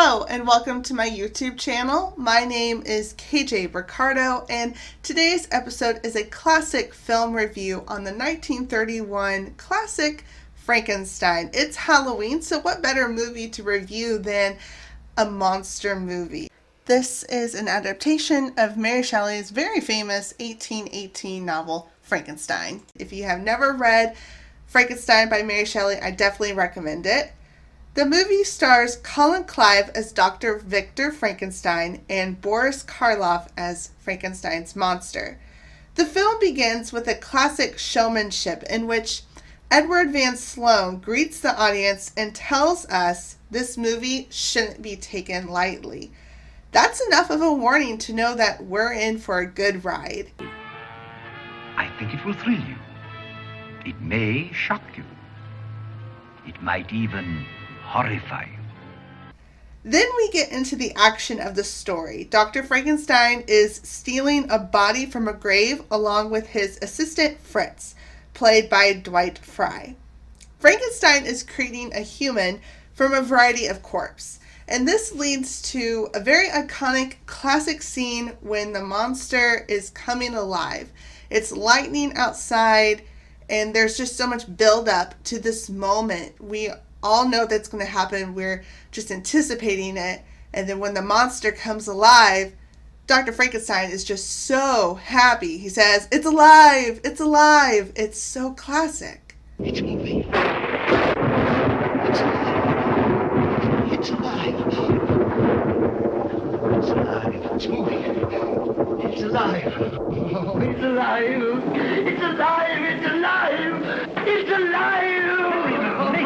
Hello and welcome to my YouTube channel. My name is KJ Ricardo and today's episode is a classic film review on the 1931 classic Frankenstein. It's Halloween, so what better movie to review than a monster movie? This is an adaptation of Mary Shelley's very famous 1818 novel Frankenstein. If you have never read Frankenstein by Mary Shelley, I definitely recommend it. The movie stars Colin Clive as Dr. Victor Frankenstein and Boris Karloff as Frankenstein's monster. The film begins with a classic showmanship in which Edward Van Sloan greets the audience and tells us this movie shouldn't be taken lightly. That's enough of a warning to know that we're in for a good ride. I think it will thrill you. It may shock you. It might even horrify you. Then we get into the action of the story. Dr. Frankenstein is stealing a body from a grave along with his assistant Fritz, played by Dwight Frye. Frankenstein is creating a human from a variety of corpses, and this leads to a very iconic classic scene when the monster is coming alive. It's lightning outside, and there's just so much build up to this moment. We all know that's going to happen. We're just anticipating it. And then when the monster comes alive, Dr. Frankenstein is just so happy. He says, "It's alive! It's alive!" It's so classic. It's moving. It's alive. It's alive. It's alive. It's moving. It's alive. Oh, it's alive. It's alive. It's alive. It's alive.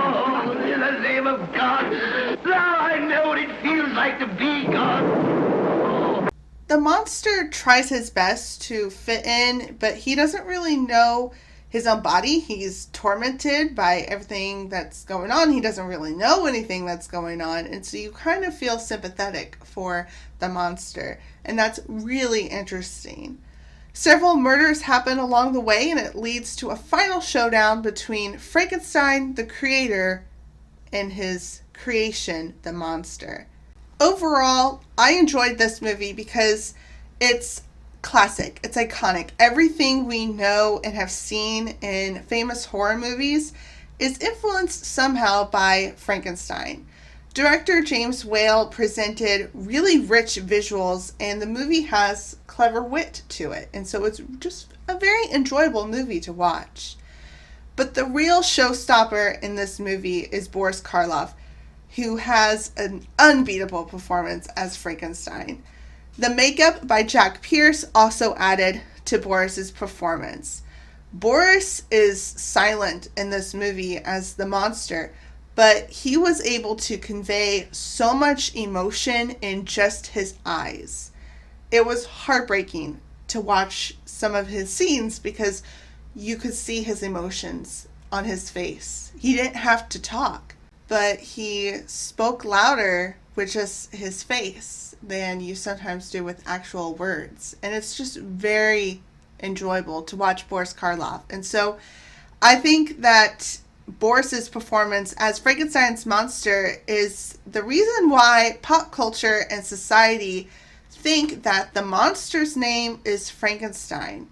Oh, in the name of God. Now I know what it feels like to be God. Oh. The monster tries his best to fit in, but he doesn't really know his own body. He's tormented by everything that's going on. He doesn't really know anything that's going on. And so you kind of feel sympathetic for the monster. And that's really interesting. Several murders happen along the way, and it leads to a final showdown between Frankenstein, the creator, and his creation, the monster. Overall, I enjoyed this movie because it's classic. It's iconic. Everything we know and have seen in famous horror movies is influenced somehow by Frankenstein. Director James Whale presented really rich visuals, and the movie has clever wit to it. And so it's just a very enjoyable movie to watch. But the real showstopper in this movie is Boris Karloff, who has an unbeatable performance as Frankenstein. The makeup by Jack Pierce also added to Boris's performance. Boris is silent in this movie as the monster, but he was able to convey so much emotion in just his eyes. It was heartbreaking to watch some of his scenes because you could see his emotions on his face. He didn't have to talk, but he spoke louder with just his face than you sometimes do with actual words. And it's just very enjoyable to watch Boris Karloff. And so I think that Boris's performance as Frankenstein's monster is the reason why pop culture and society think that the monster's name is Frankenstein,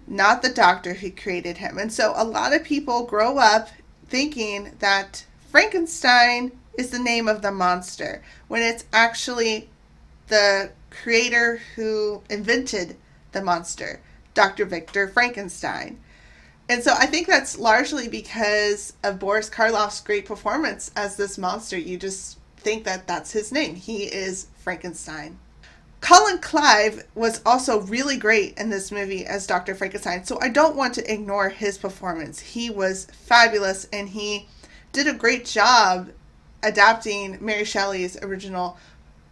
not the doctor who created him. And so a lot of people grow up thinking that Frankenstein is the name of the monster, when it's actually the creator who invented the monster, Dr. Victor Frankenstein. And so I think that's largely because of Boris Karloff's great performance as this monster. You just think that that's his name. He is Frankenstein. Colin Clive was also really great in this movie as Dr. Frankenstein, so I don't want to ignore his performance. He was fabulous, and he did a great job adapting Mary Shelley's original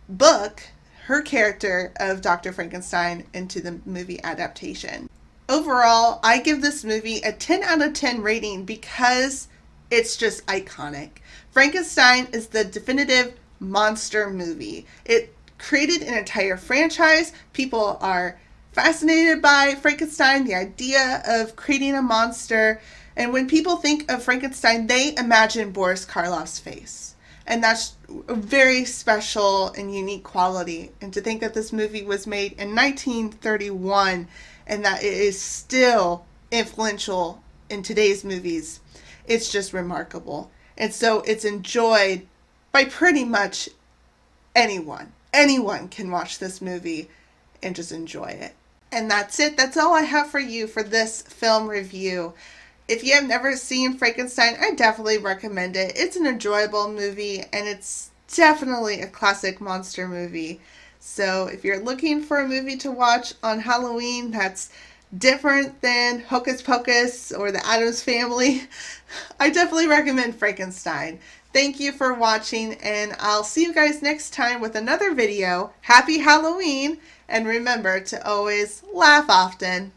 book, her character of Dr. Frankenstein, into the movie adaptation. Overall, I give this movie a 10 out of 10 rating because it's just iconic. Frankenstein is the definitive monster movie. It created an entire franchise. People are fascinated by Frankenstein, the idea of creating a monster. And when people think of Frankenstein, they imagine Boris Karloff's face. And that's a very special and unique quality. And to think that this movie was made in 1931 and that it is still influential in today's movies, it's just remarkable. And so it's enjoyed by pretty much anyone. Anyone can watch this movie and just enjoy it. And that's it. That's all I have for you for this film review. If you have never seen Frankenstein, I definitely recommend it. It's an enjoyable movie, and it's definitely a classic monster movie. So if you're looking for a movie to watch on Halloween that's different than Hocus Pocus or the Addams Family, I definitely recommend Frankenstein. Thank you for watching, and I'll see you guys next time with another video. Happy Halloween, and remember to always laugh often.